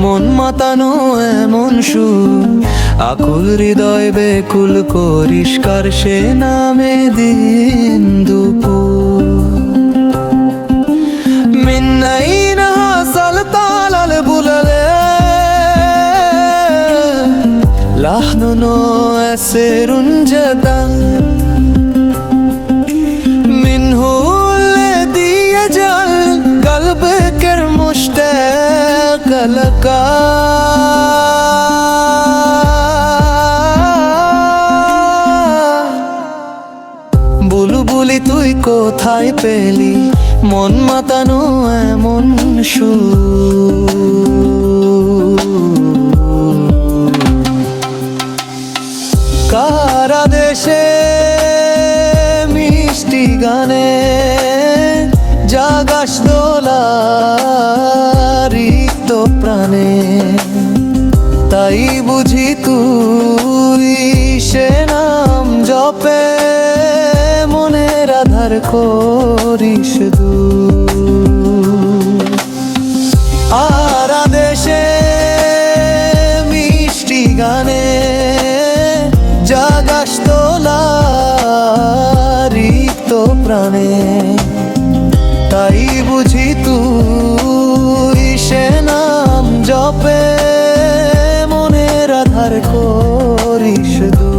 মন মাতানো এমন সুর। আকুল হৃদয় বেকুল করিস কার সে নামে দিন দুপুর। من أين حصلت على البلاد لحن أسر جدا منه الذي يجعل قلبك مشتاق لك বুলবুলি তুই কোথায় পেলি মন মাতানো এমন সুর। কারা দেশে মিষ্টি গানে জাগাস দোলা রিক্ত প্রাণে, তাই বুঝি তুই সে নাম জপে মনের আধার করিস দূর। আর দেশে মিষ্টি গানে জাগাস তোলা রিক্ত প্রাণে, তাই বুঝি তুই সে নাম জপে মনের আধার করিস দূর।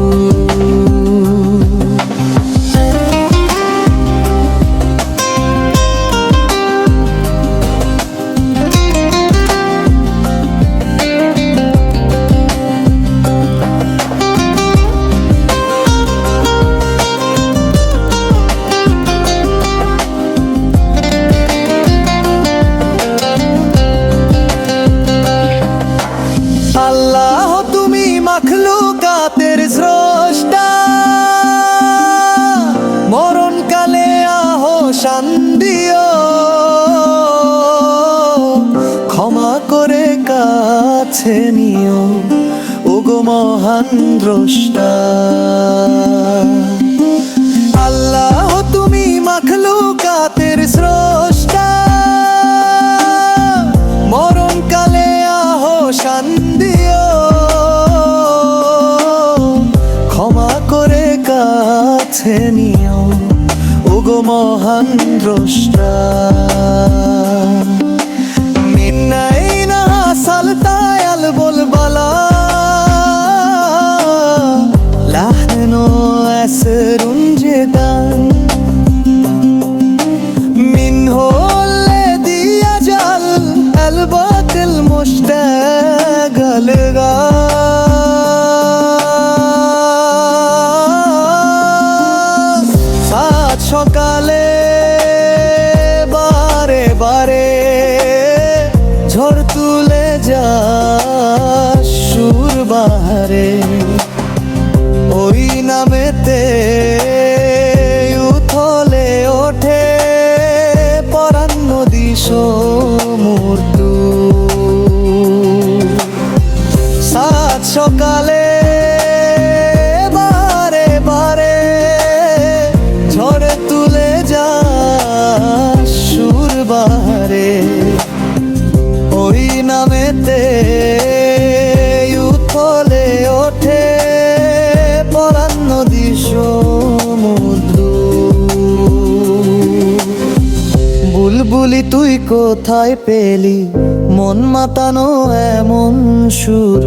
আল্লাহ তুমি মাখলুকাতের স্রষ্টা, মরণকালে আহসান দিও, ক্ষমা করে কাছে নিও ওগো মহান দ্রষ্টা। আল্লাহ তুমি মাখলুকাতের স্রষ্টা, মরণকালে আহসান দিও, ক্ষমা করে কাছে নিও ওগো মহান দ্রষ্টা। من أين حصلت على البلبلة لحن أسر جدا منه الذي يجعل قلبك المشتاق لك সাত সকালে বারে বারে ঝড় তুলে যা সুর বাহারে, ওই নামেতে উথলে ওঠে পরাণ নদী সমুদ্র। সাত সকালে বারে বারে ঝড় তুলে যা সুর বাহারে, ওই নামেতে উথলে ওঠে পরাণ নদী সমুদ্র। বুলবুলি তুই কোথায় পেলি মন মাতানো এমন সুর।